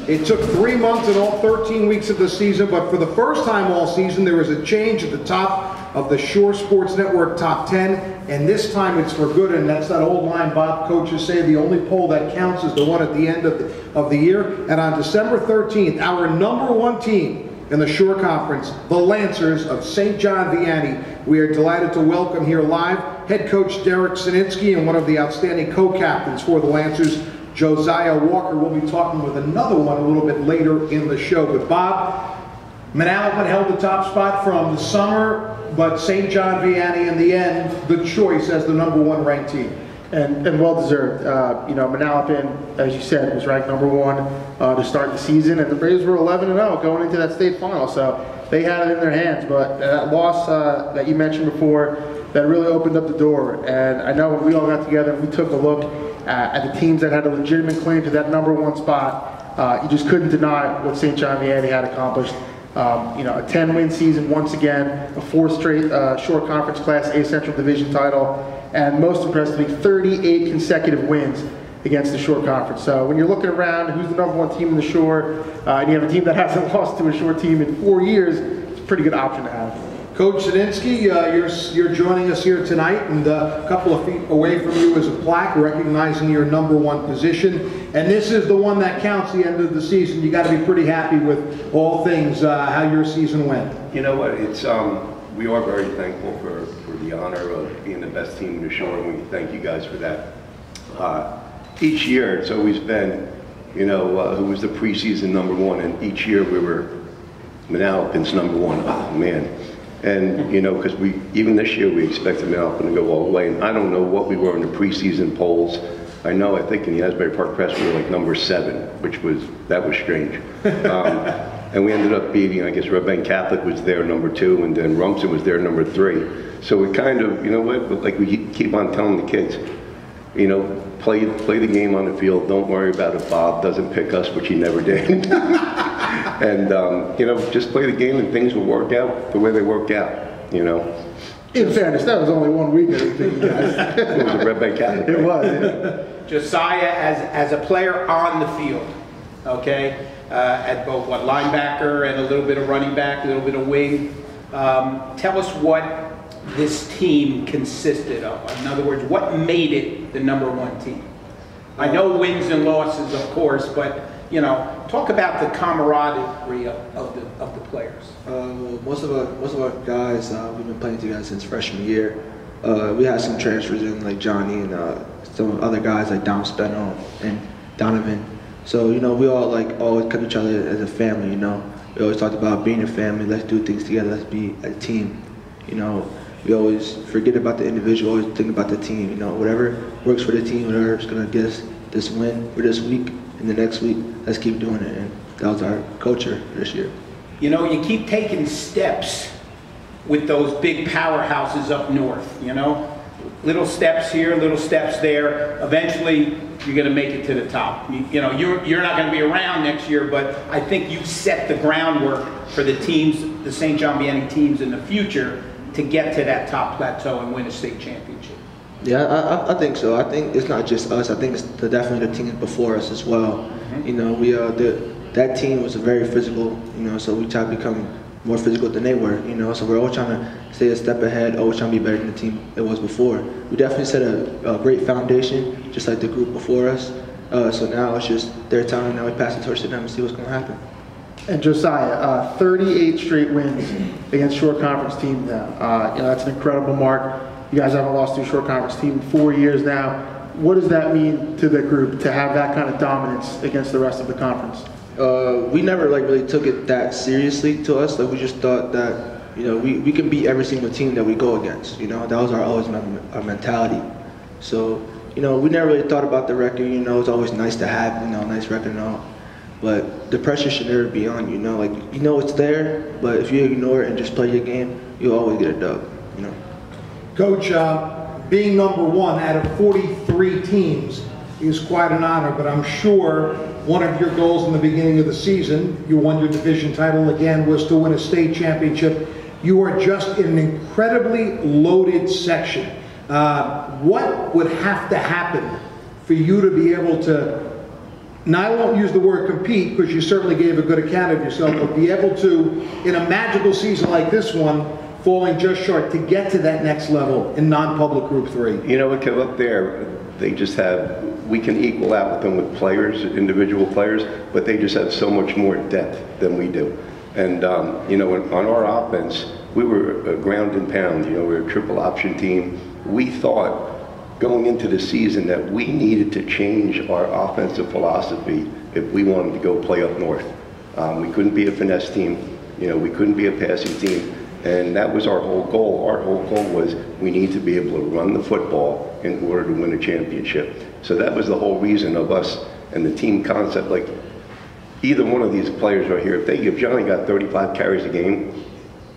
It took 3 months and all 13 weeks of the season, but for the first time all season, there was a change at the top of the Shore Sports Network Top 10, and this time it's for good, and that's that old line Bob coaches say, the only poll that counts is the one at the end of the year. And on December 13th, our #1 team in the Shore Conference, the Lancers of St. John Vianney, we are delighted to welcome here live head coach Derek Sininsky and one of the outstanding co-captains for the Lancers, Josiah Walker. We'll be talking with another one a little bit later in the show. But Bob, Manalapan held the top spot from the summer, but St. John Vianney in the end, the choice as the #1 ranked team. And well deserved. You know, Manalapan, as you said, was ranked #1 to start the season, and the Braves were 11-0 going into that state final, so they had it in their hands. But that loss that you mentioned before, that really opened up the door. And I know when we all got together and we took a look at the teams that had a legitimate claim to that #1 spot, you just couldn't deny what St. John Vianney had accomplished. You know, a 10-win season once again, a 4th straight Shore Conference Class A Central Division title, and most impressively, 38 consecutive wins against the Shore Conference. So when you're looking around, who's the #1 team in the Shore, and you have a team that hasn't lost to a Shore team in 4 years, it's a pretty good option to have. Coach Sininsky, you're joining us here tonight, and a couple of feet away from you is a plaque recognizing your #1 position. And this is the one that counts the end of the season. You got to be pretty happy with all things, how your season went. You know what? It's we are very thankful for the honor of being the best team in the Shore, and we thank you guys for that. Each year, it's always been, you know, who was the preseason #1, and each year we were Manalapan's #1. Oh man. And, you know, because even this year we expected Manalapan to go all the way, and I don't know what we were in the preseason polls. I think in the Asbury Park Press we were like #7, that was strange. And we ended up beating, I guess, Red Bank Catholic was there #2, and then Rumson was there #3. So we kind of, you know what, but like we keep on telling the kids, you know, play the game on the field. Don't worry about if Bob doesn't pick us, which he never did. And, you know, just play the game and things will work out the way they work out, you know. In fairness, that was only 1 week, I think, guys. It was a Red Bank Catholic. It was, yeah. Josiah, as a player on the field, okay, at both linebacker and a little bit of running back, a little bit of wing. Tell us what this team consisted of. In other words, what made it the #1 team? I know wins and losses, of course, but you know, talk about the camaraderie of the players. Most of our guys, we've been playing together since freshman year. We had some transfers in, like Johnny and some other guys like Dom Speno and Donovan. So, you know, we all always kept each other as a family, you know. We always talked about being a family, let's do things together, let's be a team. You know, we always forget about the individual, always think about the team, you know. Whatever works for the team, whatever's gonna get us this win for this week and the next week, let's keep doing it. And that was our culture this year. You know, you keep taking steps with those big powerhouses up north, you know. Little steps here, little steps there. Eventually, you're going to make it to the top. You know, you're not going to be around next year, but I think you've set the groundwork for the teams, the St. John Vianney teams in the future, to get to that top plateau and win a state championship. Yeah, I think so. I think it's not just us. I think it's definitely the teams before us as well. You know, that team was very physical. You know, so we try to become more physical than they were. You know, so we're always trying to stay a step ahead, always trying to be better than the team it was before. We definitely set a great foundation, just like the group before us. So now it's just their time. Now we pass the torch to them and see what's going to happen. And Josiah, 38 straight wins against Shore Conference teams now. You know, that's an incredible mark. You guys haven't lost to a Shore Conference team in 4 years now. What does that mean to the group to have that kind of dominance against the rest of the conference? We never really took it that seriously to us. Like we just thought that, you know, we can beat every single team that we go against. You know, that was our mentality. So, you know, we never really thought about the record. You know, it's always nice to have, you know, a nice record and all. But the pressure should never be on you. Know, like you know it's there, but if you ignore it and just play your game, you'll always get a dub. You know. Coach, being #1 out of 43 teams is quite an honor, but I'm sure one of your goals in the beginning of the season, you won your division title again, was to win a state championship. You are just in an incredibly loaded section. What would have to happen for you to be able to Now, I won't use the word compete because you certainly gave a good account of yourself, but be able to, in a magical season like this one, falling just short, to get to that next level in non-public Group 3. You know what, Kev, up there, they just have, we can equal out with them with players, individual players, but they just have so much more depth than we do. And, you know, on our offense, we were a ground and pound, you know, we were a triple option team. We thought going into the season that we needed to change our offensive philosophy if we wanted to go play up north. We couldn't be a finesse team, you know, we couldn't be a passing team, and that was our whole goal. Our whole goal was we need to be able to run the football in order to win a championship. So that was the whole reason of us and the team concept. Like, either one of these players right here, if Johnny got 35 carries a game,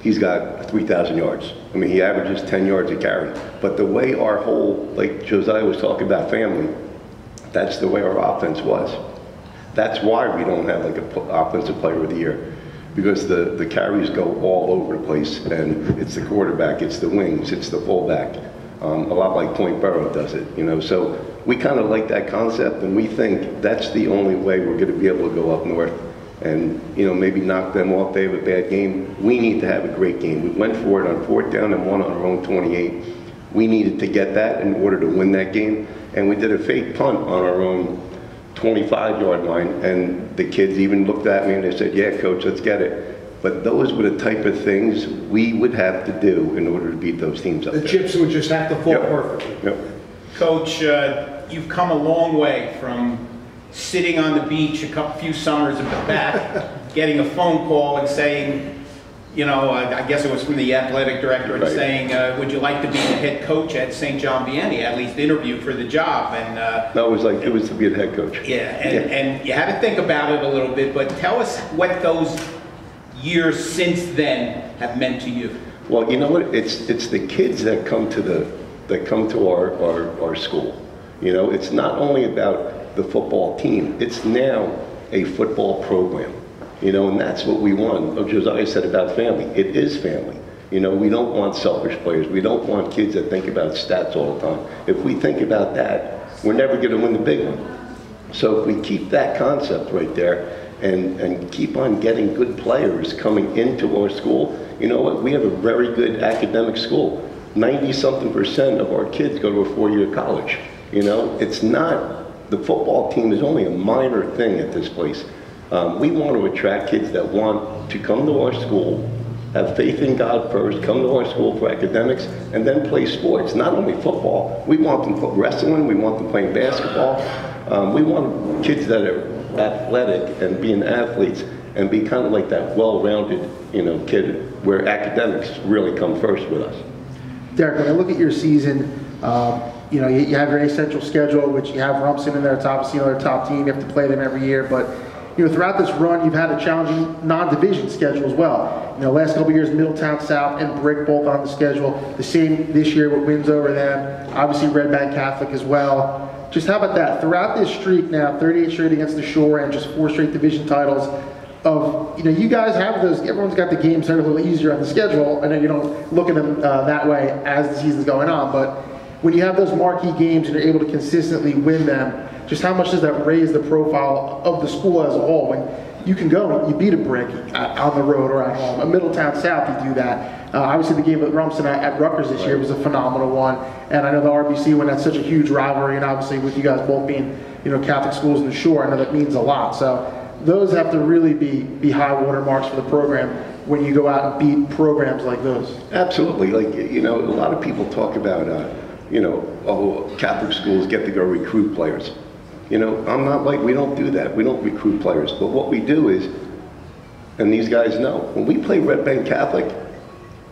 he's got 3,000 yards. I mean, he averages 10 yards a carry. But the way our whole, like Josiah was talking about family, that's the way our offense was. That's why we don't have like an offensive player of the year, because the carries go all over the place, and it's the quarterback, it's the wings, it's the fullback. A lot like Point Burrow does it, you know. So we kind of like that concept, and we think that's the only way we're going to be able to go up north and, you know, maybe knock them off. They have a bad game. We need to have a great game. We went for it on 4th down and won on our own 28. We needed to get that in order to win that game. And we did a fake punt on our own 25-yard line. And the kids even looked at me and they said, yeah, coach, let's get it. But those were the type of things we would have to do in order to beat those teams up there. The chips would just have to fall perfectly. Yep. Coach, you've come a long way from sitting on the beach a few summers back, getting a phone call and saying, you know, I guess it was from the athletic director, and saying, would you like to be the head coach at St. John Vianney, at least interview for the job? And no, it was to be the head coach. Yeah, and you had to think about it a little bit, but tell us what those years since then have meant to you. Well, you know what? It's the kids that come to our school. You know, it's not only about the football team, it's now a football program, you know, and that's what we want. Like Josiah said about family, it is family. You know, we don't want selfish players. We don't want kids that think about stats all the time. If we think about that, we're never going to win the big one. So if we keep that concept right there and keep on getting good players coming into our school, you know what, we have a very good academic school. 90-something% of our kids go to a 4-year college. You know, it's not, the football team is only a minor thing at this place. We want to attract kids that want to come to our school, have faith in God first, come to our school for academics, and then play sports. Not only football, we want them wrestling, we want them playing basketball. We want kids that are athletic and being athletes and be kind of like that well-rounded, you know, kid where academics really come first with us. Derek, when I look at your season, you know, you have your essential schedule, which you have Rumson in there, it's obviously another top team. You have to play them every year, but you know, throughout this run, you've had a challenging non-division schedule as well. You know, last couple of years, Middletown South and Brick both on the schedule. The same this year with wins over them. Obviously, Red Bank Catholic as well. Just how about that? Throughout this streak now, 38 straight against the Shore and just 4 straight division titles. Of, you know, you guys have those, everyone's got the games that are a little easier on the schedule. I know you don't look at them that way as the season's going on, but when you have those marquee games and you're able to consistently win them, just how much does that raise the profile of the school as a whole? When you can go and you beat a Brick on the road or at home. At Middletown South, you do that. Obviously, the game with Rumson at Rutgers this year was a phenomenal one. And I know the RBC, when that's such a huge rivalry, and obviously with you guys both being, you know, Catholic schools in the Shore, I know that means a lot. So those have to really be high water marks for the program when you go out and beat programs like those. Absolutely. Like, you know, a lot of people talk about, you know, oh, Catholic schools get to go recruit players. You know, I'm not like, we don't do that. We don't recruit players. But what we do is, and these guys know, when we play Red Bank Catholic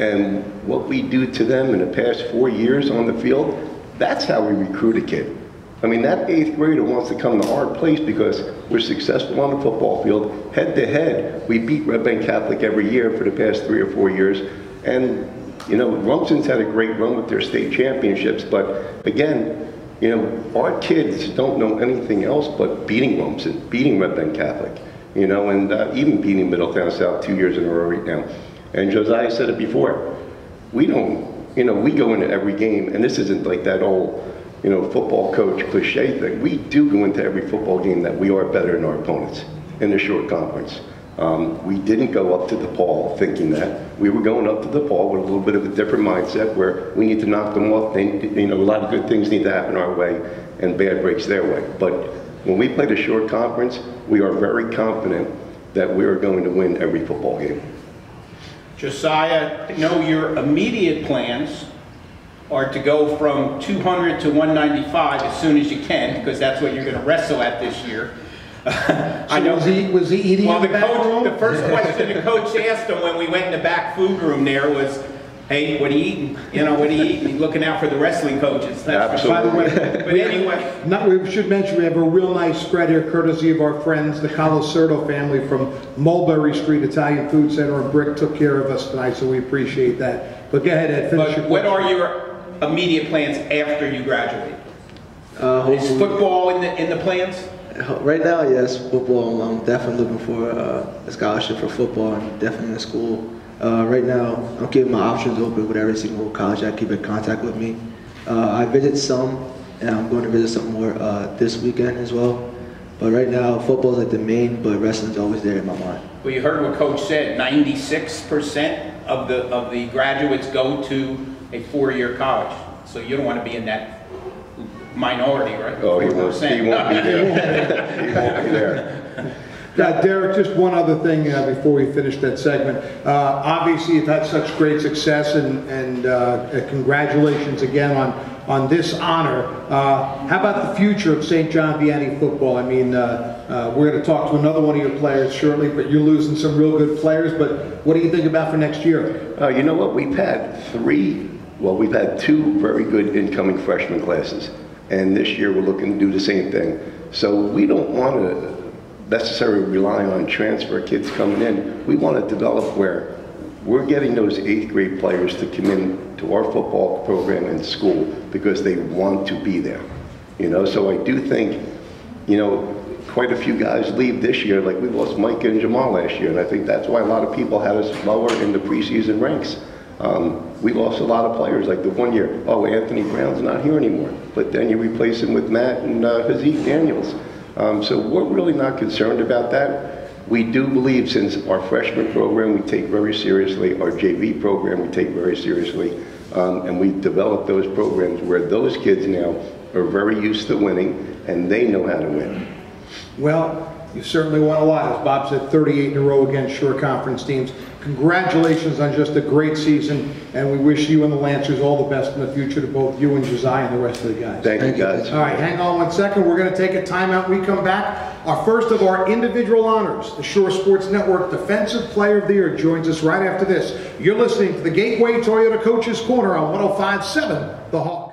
and what we do to them in the past 4 years on the field, that's how we recruit a kid. I mean, that 8th grader wants to come to our place because we're successful on the football field. Head to head, we beat Red Bank Catholic every year for the past 3 or 4 years. And, you know, Rumson's had a great run with their state championships, but again, you know, our kids don't know anything else but beating Rumson, beating Red Bank Catholic, you know, and even beating Middletown South 2 years in a row right now. And Josiah said it before, we don't, you know, we go into every game, and this isn't like that old, football coach cliche thing. We do go into every football game that we are better than our opponents in the short conference. We didn't go up to DePaul thinking that. We were going up to DePaul with a little bit of a different mindset where we need to knock them off. A lot of good things need to happen our way and bad breaks their way. But when we play the short conference, we are very confident that we are going to win every football game. Josiah, I know your immediate plans are to go from 200 to 195 as soon as you can, because that's what you're going to wrestle at this year. I know. Was he eating in the back room? The first question the coach asked him when we went in the back food room there was, "Hey, what are you eating? What are you eating?" He's looking out for the wrestling coaches. That's Absolutely. By the way, but anyway. We should mention we have a real nice spread here, courtesy of our friends, the Colacerto family from Mulberry Street Italian Food Center, and Brick took care of us tonight, so we appreciate that. But go ahead, Ed, finish your What question. are your immediate plans after you graduate? Is Hopefully, football in the plans? right now, yes, football. I'm definitely looking for a scholarship for football and definitely in school. Right now, I'm keeping my options open with every single college that keep in contact with me. I visit some, and I'm going to visit some more this weekend as well. But right now, football is like the main, but wrestling's always there in my mind. Well, you heard what Coach said. 96% of the graduates go to a 4-year college. So you don't want to be in that minority, right? Oh, he won't be there. He won't be there. Derek, just one other thing before we finish that segment. Obviously, you've had such great success, and congratulations again on this honor. How about the future of St. John Vianney football? I mean, we're going to talk to another one of your players shortly, but you're losing some real good players. But what do you think about for next year? You know what? We've had two very good incoming freshman classes. And this year we're looking to do the same thing. So we don't want to necessarily rely on transfer kids coming in. We want to develop where we're getting those 8th grade players to come in to our football program in school because they want to be there. So I do think, quite a few guys leave this year. Like we lost Mike and Jamal last year, and I think that's why a lot of people had us lower in the preseason ranks. We lost a lot of players, like the one year, oh, Anthony Brown's not here anymore. But then you replace him with Matt and Hazik Daniels. So we're really not concerned about that. We do believe, since our freshman program we take very seriously, our JV program we take very seriously, and we've developed those programs where those kids now are very used to winning and they know how to win. Well, you certainly won a lot. As Bob said, 38 in a row against Shore Conference teams. Congratulations on just a great season, and we wish you and the Lancers all the best in the future, to both you and Josiah and the rest of the guys. Thank you, guys. All right, hang on one second. We're going to take a timeout. We come back. Our first of our individual honors, the Shore Sports Network Defensive Player of the Year, joins us right after this. You're listening to the Gateway Toyota Coaches Corner on 105.7 The Hawk.